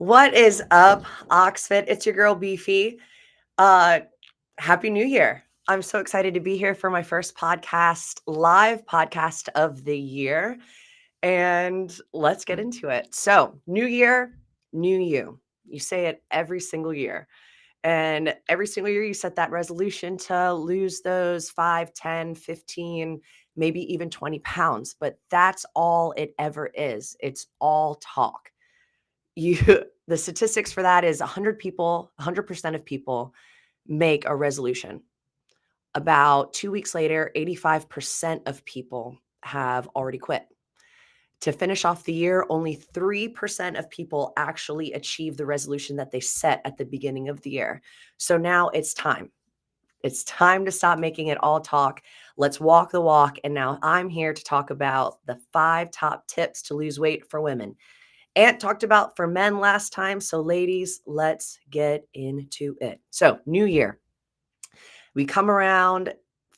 What is up, OxFit? It's your girl Beefy. Uh, Happy New Year. I'm so excited to be here for my first live podcast of the year. And let's get into it. So, new year, new you. You say it every single year. And every single year, you set that resolution to lose those 5, 10, 15, maybe even 20 pounds. But that's all it ever is. It's all talk. You the statistics for that is 100 people, 100% of people make a resolution. About 2 weeks later, 85% of people have already quit. To finish off the year, only 3% of people actually achieve the resolution that they set at the beginning of the year. So now it's time. It's time to stop making it all talk. Let's walk the walk. And now I'm here to talk about the 5 top tips to lose weight for women. Ant talked about for men last time. So, ladies, let's get into it. So, new year, we come around.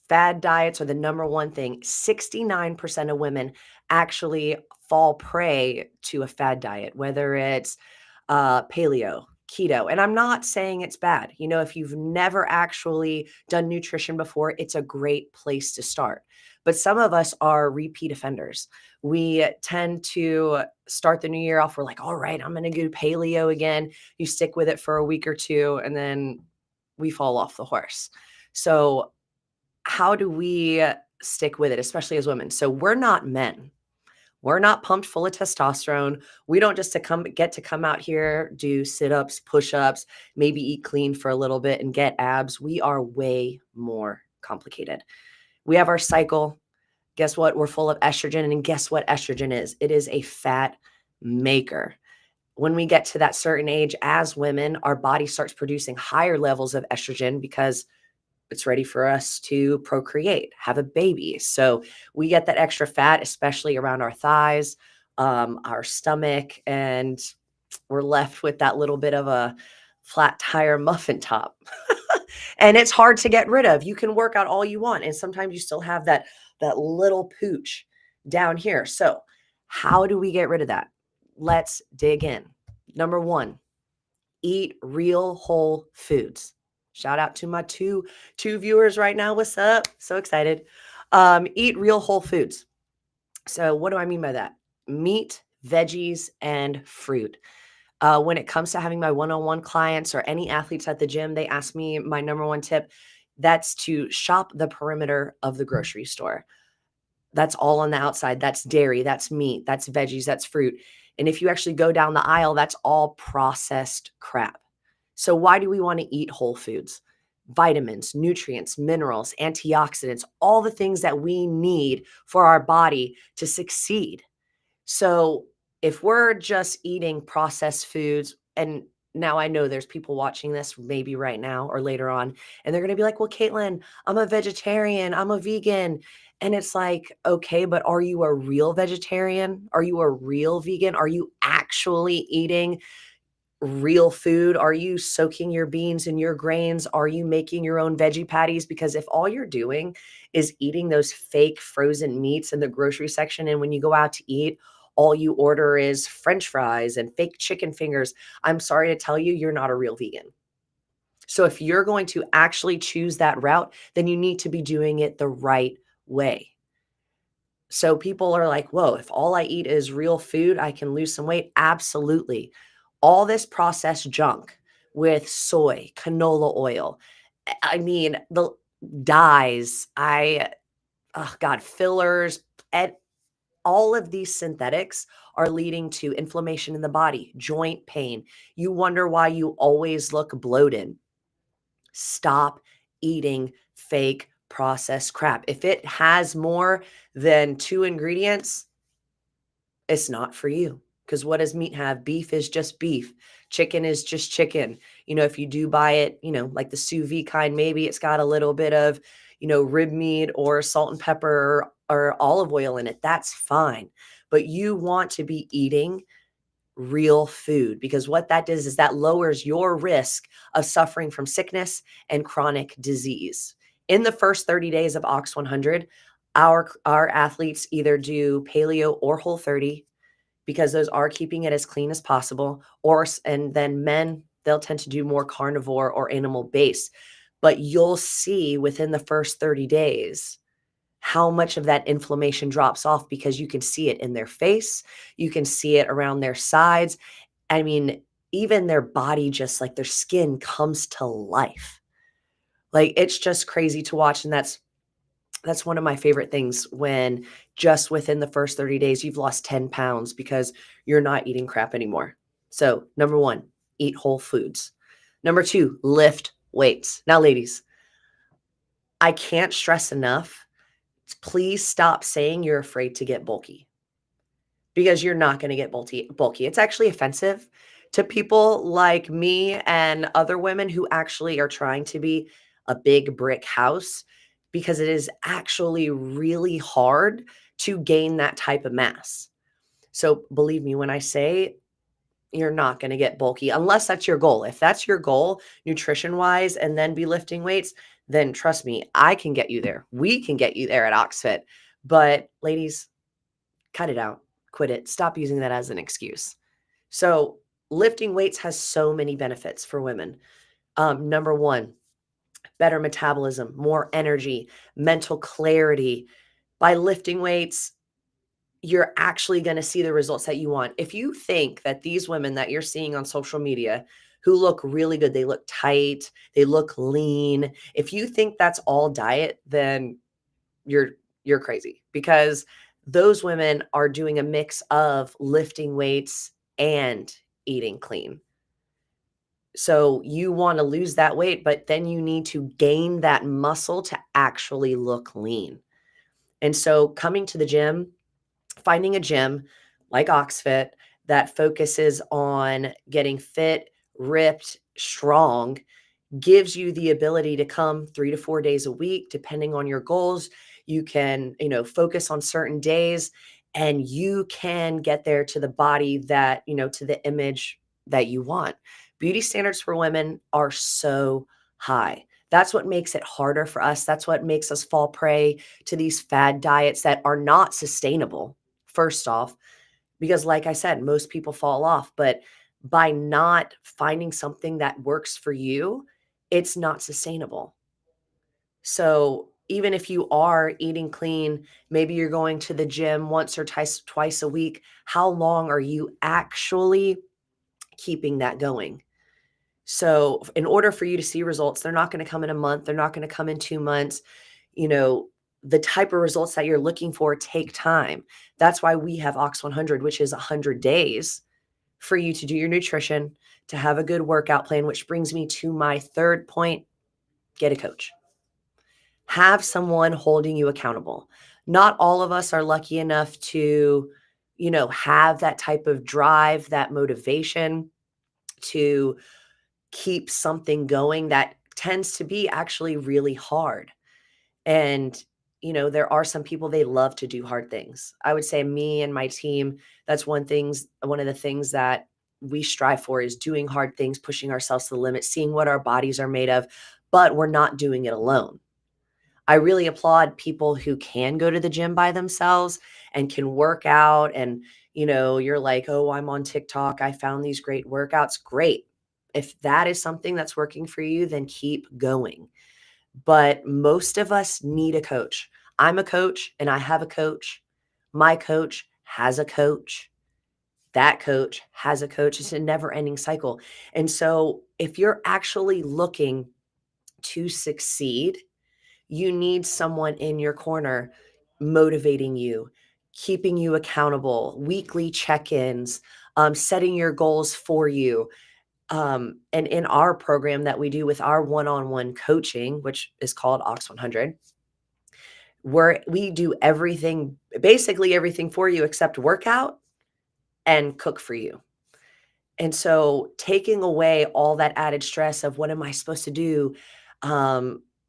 Fad diets are the number one thing. 69% of women actually fall prey to a fad diet, whether it's paleo, keto. And I'm not saying it's bad. If you've never actually done nutrition before, it's a great place to start. But some of us are repeat offenders. We tend to start the new year off. We're like, all right, I'm going to do paleo again. You stick with it for a week or two, and then we fall off the horse. So, how do we stick with it, especially as women? So, we're not men. We're not pumped full of testosterone. We don't just get to come out here, do sit-ups, push-ups, maybe eat clean for a little bit and get abs. We are way more complicated. We have our cycle. Guess what? We're full of estrogen. And guess what estrogen is? It is a fat maker. When we get to that certain age as women, our body starts producing higher levels of estrogen because it's ready for us to procreate, have a baby. So we get that extra fat, especially around our thighs, our stomach, and we're left with that little bit of a flat tire muffin top. And it's hard to get rid of. You can work out all you want, and sometimes you still have that little pooch down here. So how do we get rid of that? Let's dig in. Number one, eat real whole foods. Shout out to my two viewers right now. What's up? So excited. Eat real whole foods. So what do I mean by that? Meat, veggies, and fruit. When it comes to having my one-on-one clients or any athletes at the gym, they ask me my number one tip. That's to shop the perimeter of the grocery store. That's all on the outside. That's dairy, that's meat, that's veggies, that's fruit. And if you actually go down the aisle, that's all processed crap. So why do we want to eat whole foods? Vitamins, nutrients, minerals, antioxidants, all the things that we need for our body to succeed. So if we're just eating processed foods, and now I know there's people watching this maybe right now or later on, and they're going to be like, well, Caitlin, I'm a vegetarian, I'm a vegan. And it's like, okay, but are you a real vegetarian? Are you a real vegan? Are you actually eating real food? Are you soaking your beans and your grains? Are you making your own veggie patties? Because if all you're doing is eating those fake frozen meats in the grocery section, and when you go out to eat, all you order is French fries and fake chicken fingers, I'm sorry to tell you, you're not a real vegan. So if you're going to actually choose that route, then you need to be doing it the right way. So people are like, whoa, if all I eat is real food, I can lose some weight. Absolutely. All this processed junk with soy, canola oil, I mean, the dyes, oh God, fillers, and all of these synthetics are leading to inflammation in the body, joint pain. You wonder why you always look bloated. Stop eating fake processed crap. If it has more than 2 ingredients, it's not for you. Because what does meat have? Beef is just beef. Chicken is just chicken. If you do buy it, like the sous vide kind, maybe it's got a little bit of, rib meat or salt and pepper or olive oil in it. That's fine. But you want to be eating real food, because what that does is that lowers your risk of suffering from sickness and chronic disease. In the first 30 days of Ox 100, our athletes either do paleo or Whole 30. because those are keeping it as clean as possible. And then men, they'll tend to do more carnivore or animal based. But you'll see within the first 30 days how much of that inflammation drops off because you can see it in their face. You can see it around their sides. I mean, even their body, just like their skin comes to life. Like it's just crazy to watch. And that's one of my favorite things when just within the first 30 days, you've lost 10 pounds because you're not eating crap anymore. So, number one, eat whole foods. Number two, lift weights. Now, ladies, I can't stress enough. Please stop saying you're afraid to get bulky because you're not going to get bulky. It's actually offensive to people like me and other women who actually are trying to be a big brick house because it is actually really hard to gain that type of mass. So believe me when I say you're not going to get bulky unless that's your goal. If that's your goal, nutrition wise, and then be lifting weights, then trust me, I can get you there. We can get you there at OxFit. But ladies, cut it out, quit it, stop using that as an excuse. So, lifting weights has so many benefits for women. Number one, better metabolism, more energy, mental clarity. By lifting weights, you're actually going to see the results that you want. If you think that these women that you're seeing on social media who look really good, they look tight, they look lean, if you think that's all diet, then you're you're crazy because those women are doing a mix of lifting weights and eating clean. So you want to lose that weight, but then you need to gain that muscle to actually look lean. And so coming to the gym, finding a gym like OxFit that focuses on getting fit, ripped, strong, gives you the ability to come 3 to 4 days a week depending on your goals. You can, focus on certain days and you can get there to the body that, to the image that you want. Beauty standards for women are so high. That's what makes it harder for us. That's what makes us fall prey to these fad diets that are not sustainable. First off, because like I said, most people fall off, but by not finding something that works for you, it's not sustainable. So even if you are eating clean, maybe you're going to the gym once or twice a week, how long are you actually keeping that going? So in order for you to see results, they're not going to come in a month, they're not going to come in 2 months. You know, the type of results that you're looking for take time. That's why we have Ox 100, which is 100 days for you to do your nutrition, to have a good workout plan, which brings me to my third point, get a coach. Have someone holding you accountable. Not all of us are lucky enough to, have that type of drive, that motivation to keep something going that tends to be actually really hard. And, there are some people they love to do hard things. I would say me and my team, that's one of the things that we strive for is doing hard things, pushing ourselves to the limit, seeing what our bodies are made of, but we're not doing it alone. I really applaud people who can go to the gym by themselves and can work out. And, you're like, oh, I'm on TikTok. I found these great workouts. Great. If that is something that's working for you, then keep going. But most of us need a coach. I'm a coach and I have a coach. My coach has a coach. That coach has a coach. It's a never ending cycle. And so if you're actually looking to succeed, you need someone in your corner motivating you, keeping you accountable, weekly check ins, setting your goals for you. And in our program that we do with our one on one coaching, which is called Ox 100, where we do everything, basically everything for you except workout and cook for you. And so taking away all that added stress of what am I supposed to do?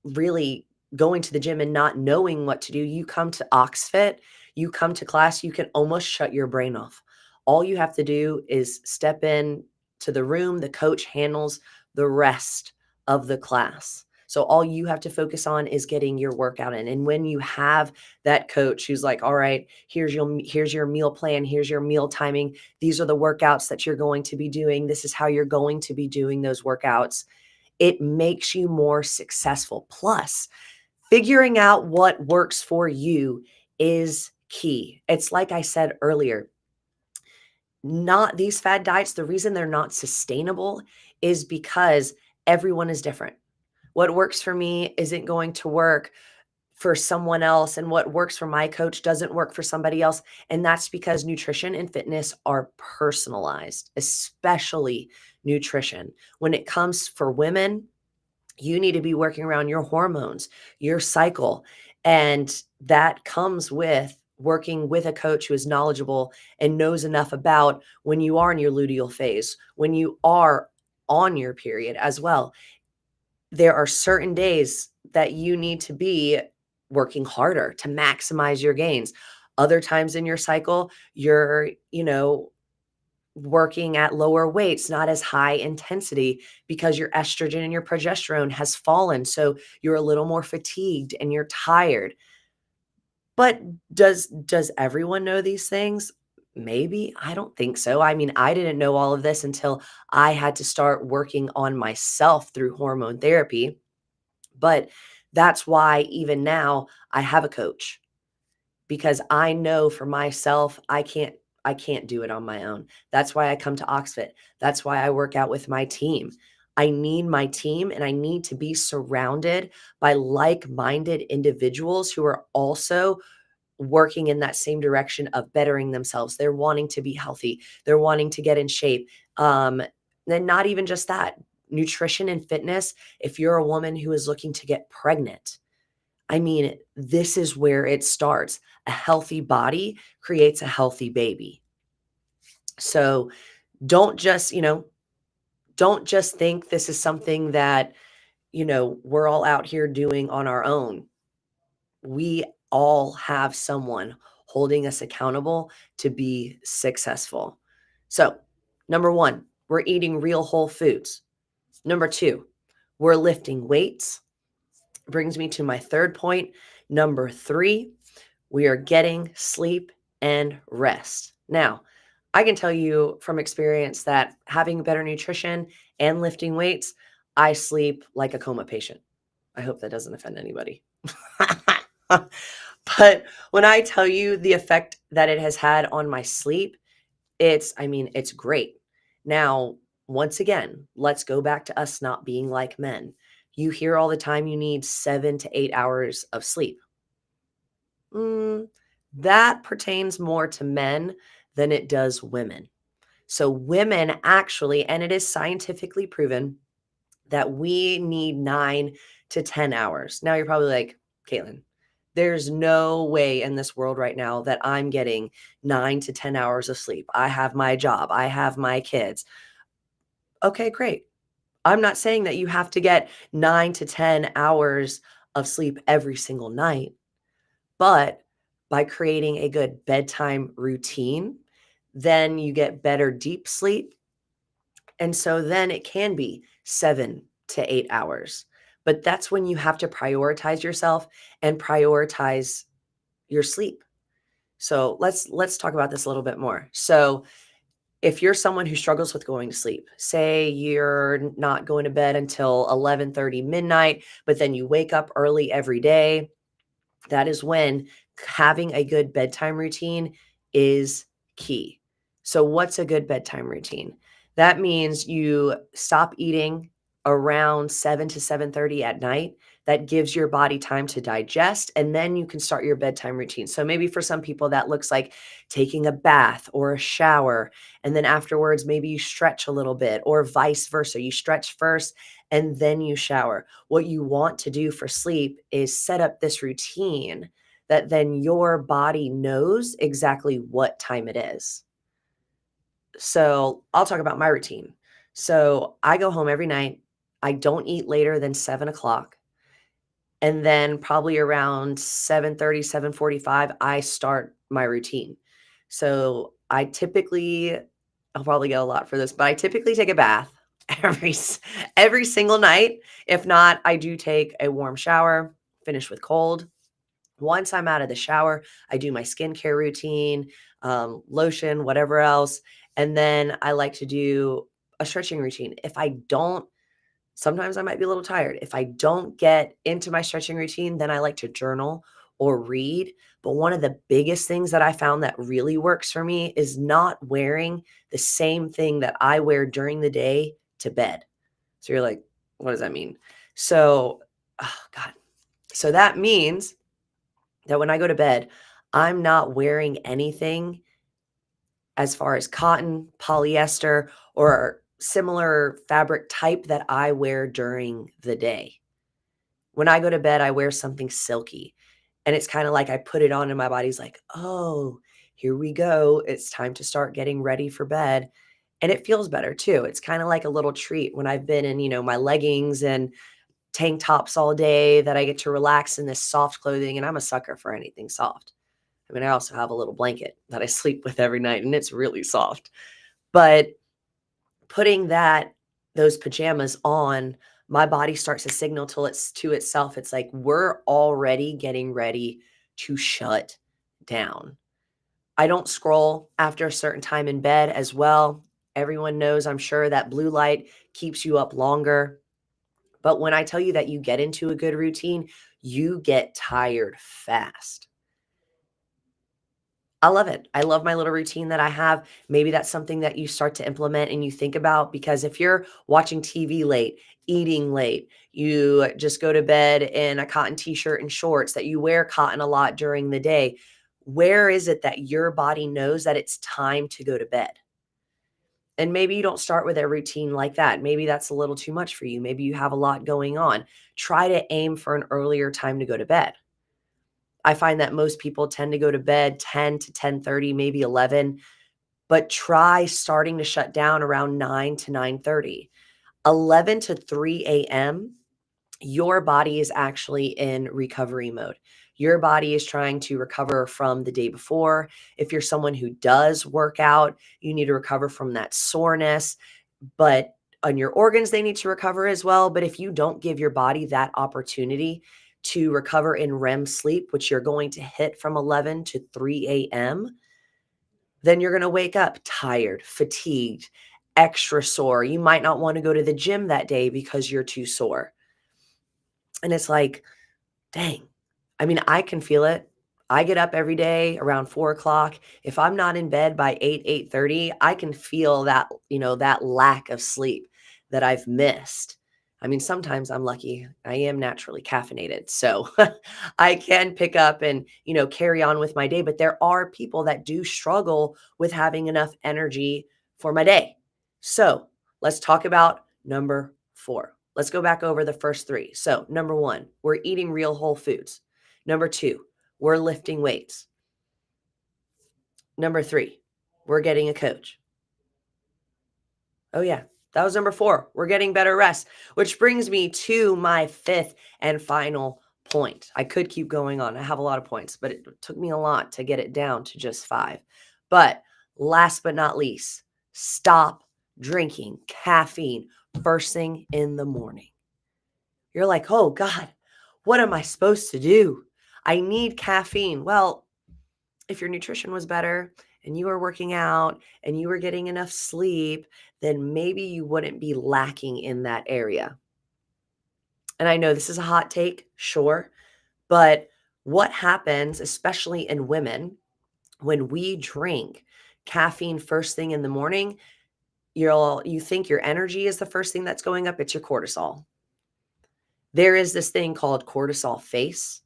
Really going to the gym and not knowing what to do. You come to OxFit, you come to class, you can almost shut your brain off. All you have to do is step in to the room, the coach handles the rest of the class. So all you have to focus on is getting your workout in. And when you have that coach who's like, all right, here's your meal plan, here's your meal timing, these are the workouts that you're going to be doing, this is how you're going to be doing those workouts, it makes you more successful. Plus, figuring out what works for you is key. It's like I said earlier, not these fad diets, the reason they're not sustainable is because everyone is different. What works for me isn't going to work for someone else, and what works for my coach doesn't work for somebody else. And that's because nutrition and fitness are personalized, especially nutrition. When it comes for women, you need to be working around your hormones, your cycle. And that comes with working with a coach who is knowledgeable and knows enough about when you are in your luteal phase, when you are on your period as well. There are certain days that you need to be working harder to maximize your gains. Other times in your cycle, you're, working at lower weights, not as high intensity because your estrogen and your progesterone has fallen. So you're a little more fatigued and you're tired. But does everyone know these things? Maybe. I don't think so. I mean, I didn't know all of this until I had to start working on myself through hormone therapy. But that's why even now I have a coach, because I know for myself I can't do it on my own. That's why I come to OxFit. That's why I work out with my team. I need my team and I need to be surrounded by like-minded individuals who are also working in that same direction of bettering themselves. They're wanting to be healthy. They're wanting to get in shape. Then not even just that, nutrition and fitness. If you're a woman who is looking to get pregnant, I mean, this is where it starts. A healthy body creates a healthy baby. So don't just, don't just think this is something that, we're all out here doing on our own. We all have someone holding us accountable to be successful. So, number one, we're eating real whole foods. Number two, we're lifting weights. Brings me to my third point. Number three, we are getting sleep and rest. Now, I can tell you from experience that having better nutrition and lifting weights, I sleep like a coma patient. I hope that doesn't offend anybody. But when I tell you the effect that it has had on my sleep, it's great. Now, once again, let's go back to us not being like men. You hear all the time you need 7 to 8 hours of sleep. Mm, that pertains more to men than it does women. So, women actually, and it is scientifically proven that we need 9 to 10 hours. Now, you're probably like, Caitlin, there's no way in this world right now that I'm getting 9 to 10 hours of sleep. I have my job, I have my kids. Okay, great. I'm not saying that you have to get 9 to 10 hours of sleep every single night. But by creating a good bedtime routine, then you get better deep sleep. And so then it can be 7 to 8 hours. But that's when you have to prioritize yourself and prioritize your sleep. So let's talk about this a little bit more. So if you're someone who struggles with going to sleep, say you're not going to bed until 11:30 midnight, but then you wake up early every day, that is when having a good bedtime routine is key. So, what's a good bedtime routine? That means you stop eating around 7 to 7:30 at night. That gives your body time to digest, and then you can start your bedtime routine. So maybe for some people that looks like taking a bath or a shower, and then afterwards maybe you stretch a little bit, or vice versa. You stretch first and then you shower. What you want to do for sleep is set up this routine that then your body knows exactly what time it is. So I'll talk about my routine. So I go home every night. I don't eat later than 7 o'clock. And then probably around 7:30, 7:45, I start my routine. So I'll probably get a lot for this, but I typically take a bath. every every single night. If not, I do take a warm shower, finish with cold. Once I'm out of the shower, I do my skincare routine, lotion, whatever else, and then I like to do a stretching routine. If I don't, sometimes I might be a little tired. If I don't get into my stretching routine, then I like to journal or read. But one of the biggest things that I found that really works for me is not wearing the same thing that I wear during the day to bed. So you're like, what does that mean? So, oh God. So that means that when I go to bed, I'm not wearing anything as far as cotton, polyester, or similar fabric type that I wear during the day. When I go to bed, I wear something silky. And it's kind of like I put it on and my body's like, oh, here we go. It's time to start getting ready for bed. And it feels better too. It's kind of like a little treat when I've been in, my leggings and tank tops all day that I get to relax in this soft clothing. And I'm a sucker for anything soft. I mean, I also have a little blanket that I sleep with every night and it's really soft. But putting those pajamas on, my body starts to signal to itself. It's like we're already getting ready to shut down. I don't scroll after a certain time in bed as well. Everyone knows, I'm sure, that blue light keeps you up longer. But when I tell you that you get into a good routine, you get tired fast. I love it. I love my little routine that I have. Maybe that's something that you start to implement and you think about, because if you're watching TV late, eating late, you just go to bed in a cotton t-shirt and shorts, that you wear cotton a lot during the day, where is it that your body knows that it's time to go to bed? And maybe you don't start with a routine like that. Maybe that's a little too much for you. Maybe you have a lot going on. Try to aim for an earlier time to go to bed. I find that most people tend to go to bed 10 to 10:30, maybe 11, but try starting to shut down around 9 to 9:30. 11 to 3 a.m., your body is actually in recovery mode. Your body is trying to recover from the day before. If you're someone who does work out, you need to recover from that soreness, but on your organs, they need to recover as well. But if you don't give your body that opportunity to recover in REM sleep, which you're going to hit from 11 to 3 a.m., then you're going to wake up tired, fatigued, extra sore. You might not want to go to the gym that day because you're too sore. And it's like, dang. I mean, I can feel it. I get up every day around 4 o'clock. If I'm not in bed by 8:30, I can feel that, that lack of sleep that I've missed. I mean, sometimes I'm lucky. I am naturally caffeinated. So I can pick up and, carry on with my day. But there are people that do struggle with having enough energy for my day. So let's talk about number 4. Let's go back over the first 3. So, number 1, we're eating real whole foods. Number 2, we're lifting weights. Number 3, we're getting a coach. Oh, yeah, that was number 4. We're getting better rest, which brings me to my 5th and final point. I could keep going on. I have a lot of points, but it took me a lot to get it down to just 5. But last but not least, stop drinking caffeine first thing in the morning. You're like, oh God, what am I supposed to do? I need caffeine. Well, if your nutrition was better and you were working out and you were getting enough sleep, then maybe you wouldn't be lacking in that area. And I know this is a hot take, sure, but what happens, especially in women, when we drink caffeine first thing in the morning, you think your energy is the first thing that's going up, it's your cortisol. There is this thing called cortisol face.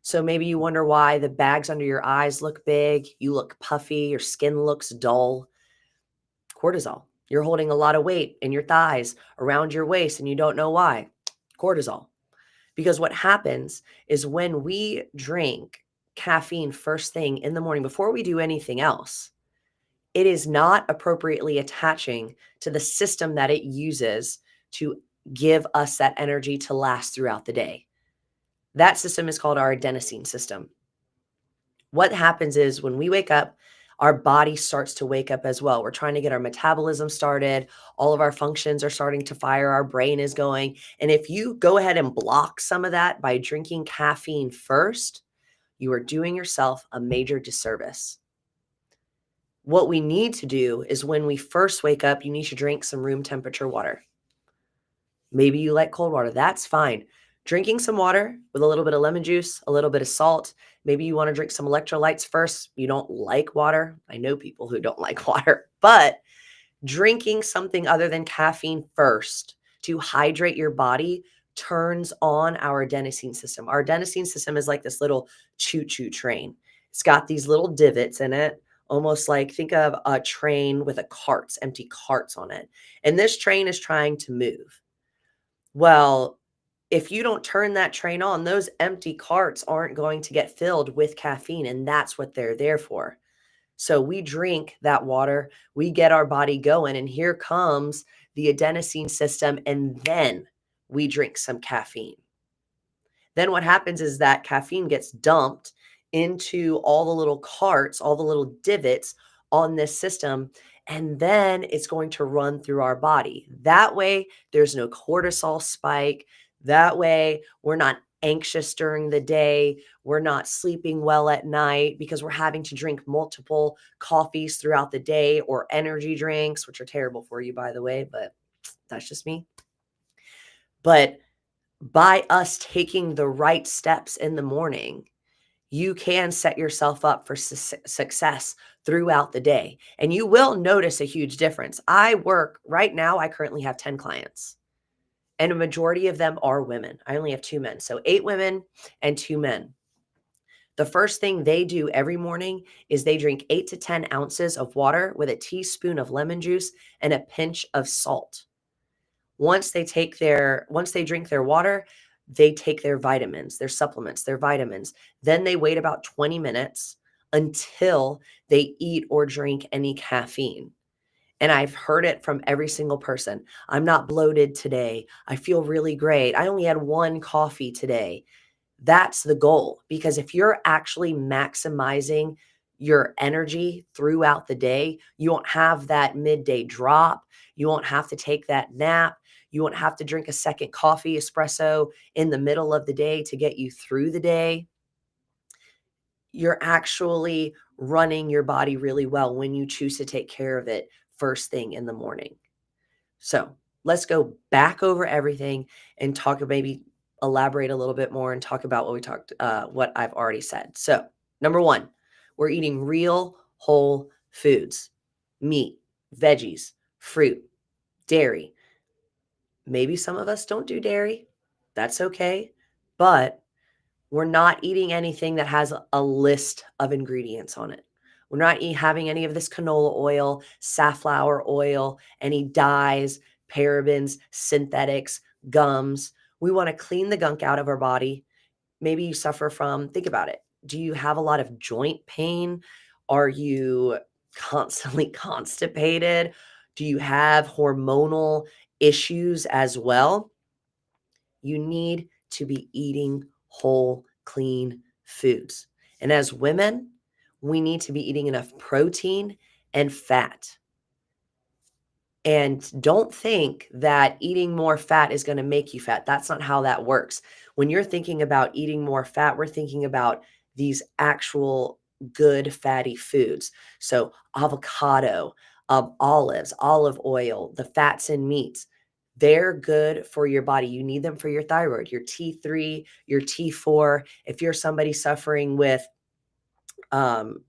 So maybe you wonder why the bags under your eyes look big, you look puffy, your skin looks dull. Cortisol. You're holding a lot of weight in your thighs, around your waist, and you don't know why. Cortisol. Because what happens is when we drink caffeine first thing in the morning, before we do anything else, it is not appropriately attaching to the system that it uses to give us that energy to last throughout the day. That system is called our adenosine system. What happens is when we wake up, our body starts to wake up as well. We're trying to get our metabolism started. All of our functions are starting to fire. Our brain is going. And if you go ahead and block some of that by drinking caffeine first, you are doing yourself a major disservice. What we need to do is when we first wake up, you need to drink some room temperature water. Maybe you like cold water. That's fine. Drinking some water with a little bit of lemon juice, a little bit of salt. Maybe you want to drink some electrolytes first. You don't like water. I know people who don't like water, but drinking something other than caffeine first to hydrate your body turns on our adenosine system. Our adenosine system is like this little choo-choo train. It's got these little divots in it, almost like think of a train with a carts, empty carts on it. And this train is trying to move. Well, if you don't turn that train on, those empty carts aren't going to get filled with caffeine, and that's what they're there for. So we drink that water, we get our body going, and here comes the adenosine system, and then we drink some caffeine. Then what happens is that caffeine gets dumped into all the little carts, all the little divots on this system, and then it's going to run through our body. That way, there's no cortisol spike. That way, we're not anxious during the day. We're not sleeping well at night because we're having to drink multiple coffees throughout the day or energy drinks, which are terrible for you, by the way, but that's just me. But by us taking the right steps in the morning, you can set yourself up for success throughout the day. And you will notice a huge difference. I work right now, I currently have 10 clients, and a majority of them are women. I only have 2 men. So 8 women and 2 men. The first thing they do every morning is they drink 8 to 10 ounces of water with a teaspoon of lemon juice and a pinch of salt. Once they drink their water, they take their vitamins, their supplements, their vitamins. Then they wait about 20 minutes until they eat or drink any caffeine. And I've heard it from every single person. I'm not bloated today. I feel really great. I only had 1 coffee today. That's the goal, because if you're actually maximizing your energy throughout the day, you won't have that midday drop. You won't have to take that nap. You won't have to drink a second coffee, espresso in the middle of the day to get you through the day. You're actually running your body really well when you choose to take care of it first thing in the morning. So let's go back over everything and maybe elaborate a little bit more and talk about what I've already said. So number 1, we're eating real whole foods, meat, veggies, fruit, dairy. Maybe some of us don't do dairy. That's okay. But we're not eating anything that has a list of ingredients on it. We're not having any of this canola oil, safflower oil, any dyes, parabens, synthetics, gums. We want to clean the gunk out of our body. Maybe you suffer from, think about it. Do you have a lot of joint pain? Are you constantly constipated? Do you have hormonal issues as well? You need to be eating whole, clean foods. And as women, we need to be eating enough protein and fat. And don't think that eating more fat is going to make you fat. That's not how that works. When you're thinking about eating more fat, we're thinking about these actual good fatty foods. So avocado, olives, olive oil, the fats in meats, they're good for your body. You need them for your thyroid, your T3, your T4. If you're somebody suffering with, um,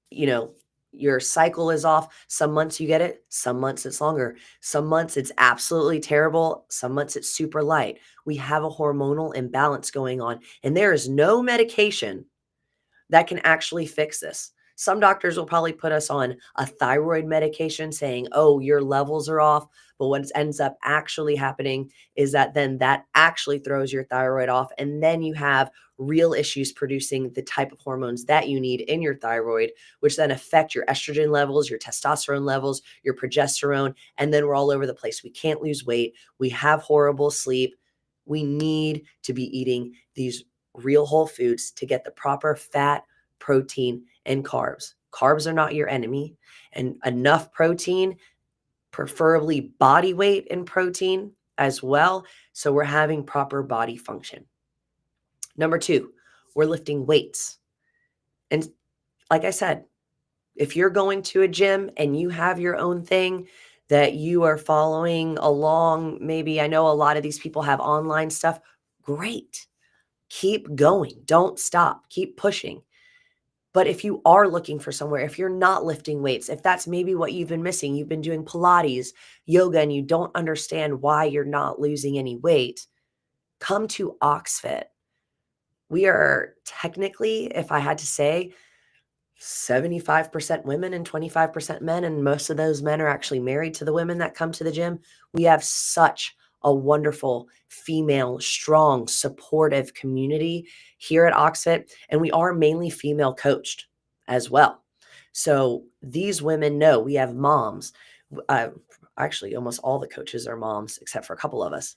you know, your cycle is off. Some months you get it, some months it's longer. Some months it's absolutely terrible. Some months it's super light. We have a hormonal imbalance going on, and there is no medication that can actually fix this. Some doctors will probably put us on a thyroid medication saying, oh, your levels are off. But what ends up actually happening is that then that actually throws your thyroid off. And then you have real issues producing the type of hormones that you need in your thyroid, which then affect your estrogen levels, your testosterone levels, your progesterone. And then we're all over the place. We can't lose weight. We have horrible sleep. We need to be eating these real whole foods to get the proper fat, protein, and carbs. Carbs are not your enemy, and enough protein, preferably body weight in protein as well. So we're having proper body function. Number two, we're lifting weights. And like I said, if you're going to a gym and you have your own thing that you are following along, maybe I know a lot of these people have online stuff. Great. Keep going. Don't stop. Keep pushing. But if you are looking for somewhere, if you're not lifting weights, if that's maybe what you've been missing, you've been doing Pilates, yoga, and you don't understand why you're not losing any weight, come to OxFit. We are technically, if I had to say, 75% women and 25% men, and most of those men are actually married to the women that come to the gym. We have such a wonderful female, strong, supportive community here at OxFit, and we are mainly female coached as well. So these women know we have moms. Uh, Actually, almost all the coaches are moms, except for a couple of us.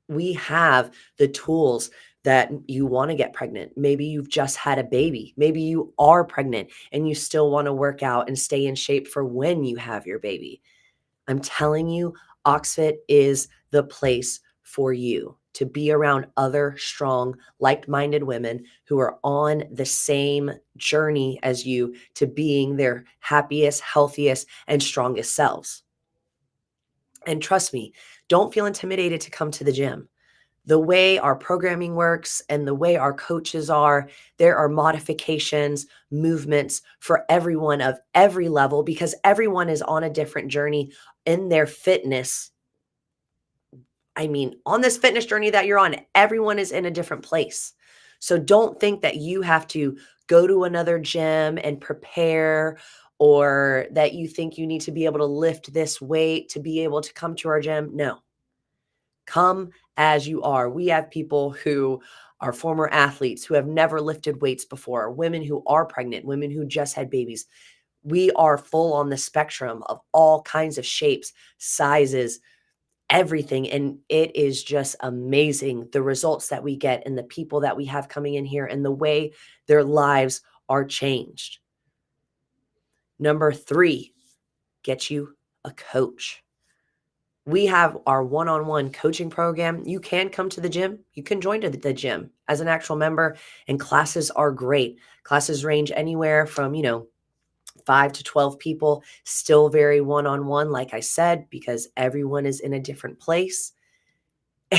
We have the tools that you want to get pregnant. Maybe you've just had a baby. Maybe you are pregnant and you still want to work out and stay in shape for when you have your baby. I'm telling you, OxFit is the place for you to be around other strong, like-minded women who are on the same journey as you to being their happiest, healthiest, and strongest selves. And trust me, don't feel intimidated to come to the gym. The way our programming works and the way our coaches are, there are modifications, movements for everyone of every level because everyone is on a different journey in their fitness. I mean, on this fitness journey that you're on, everyone is in a different place. So don't think that you have to go to another gym and prepare, or that you think you need to be able to lift this weight to be able to come to our gym. No. Come as you are. We have people who are former athletes who have never lifted weights before, women who are pregnant, women who just had babies. We are full on the spectrum of all kinds of shapes, sizes, everything. And it is just amazing the results that we get and the people that we have coming in here and the way their lives are changed. Number three, get you a coach. We have our one-on-one coaching program. You can come to the gym. You can join the gym as an actual member, and classes are great. Classes range anywhere from, 5 to 12 people, still very one-on-one, like I said, because everyone is in a different place.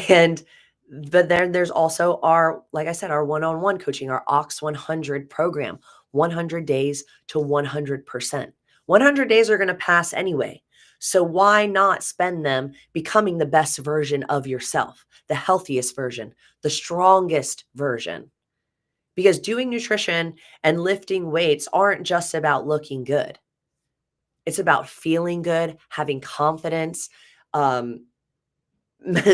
And but then there's also our, like I said, our one-on-one coaching, our Ox 100 program, 100 days to 100%. 100 days are going to pass anyway. So why not spend them becoming the best version of yourself, the healthiest version, the strongest version? Because doing nutrition and lifting weights aren't just about looking good. It's about feeling good, having confidence, um,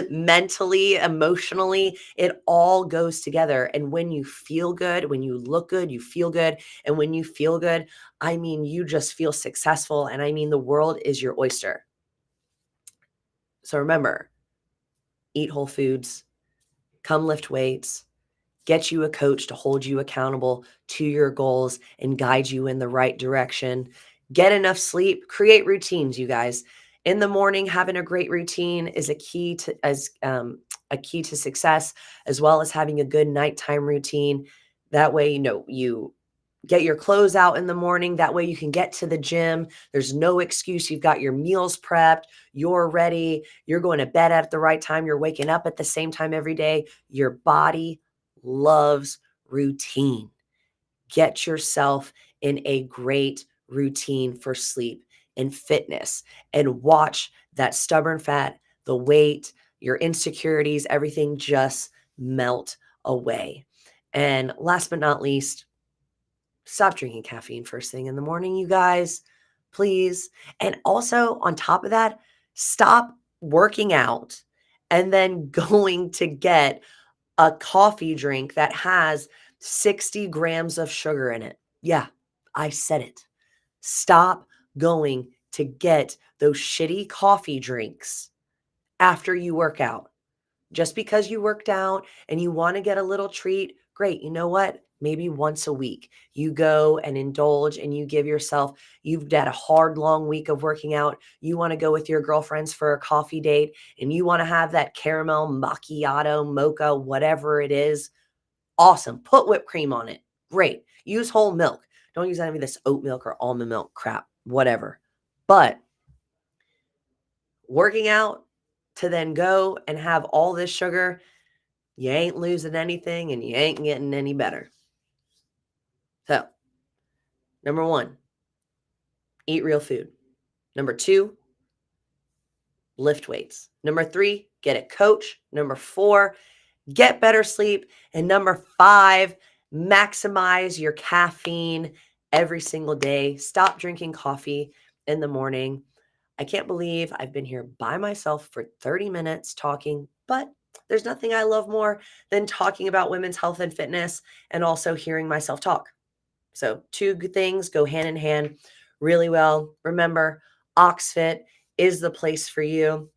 mentally, emotionally, it all goes together. And when you feel good, when you look good, you feel good. And when you feel good, I mean, you just feel successful. And I mean, the world is your oyster. So remember, eat whole foods, come lift weights, get you a coach to hold you accountable to your goals and guide you in the right direction. Get enough sleep, create routines, you guys. In the morning, having a great routine is a key to success, as well as having a good nighttime routine. That way, you get your clothes out in the morning. That way you can get to the gym. There's no excuse. You've got your meals prepped. You're ready. You're going to bed at the right time. You're waking up at the same time every day. Your body loves routine. Get yourself in a great routine for sleep and fitness, and watch that stubborn fat, the weight, your insecurities, everything just melt away. And last but not least, stop drinking caffeine first thing in the morning, you guys, please. And also, on top of that, stop working out and then going to get a coffee drink that has 60 grams of sugar in it. Yeah, I said it. Stop going to get those shitty coffee drinks after you work out. Just because you worked out and you want to get a little treat, Great. You know what? Maybe once a week you go and indulge and you give yourself, you've had a hard, long week of working out. You want to go with your girlfriends for a coffee date and you want to have that caramel macchiato, mocha, whatever it is. Awesome. Put whipped cream on it. Great. Use whole milk. Don't use any of this oat milk or almond milk crap, whatever. But working out to then go and have all this sugar, you ain't losing anything and you ain't getting any better. So, number 1, eat real food. Number 2, lift weights. Number 3, get a coach. Number 4, get better sleep. And number 5, maximize your caffeine every single day. Stop drinking coffee in the morning. I can't believe I've been here by myself for 30 minutes talking, but there's nothing I love more than talking about women's health and fitness and also hearing myself talk. So, two good things go hand in hand really well. Remember, OxFit is the place for you.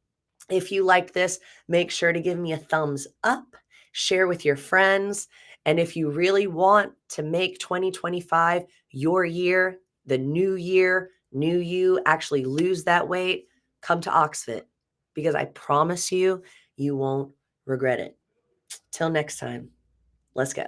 If you like this, make sure to give me a thumbs up, share with your friends. And if you really want to make 2025 your year, the new year, new you, actually lose that weight, come to OxFit because I promise you, you won't regret it. Till next time, let's go.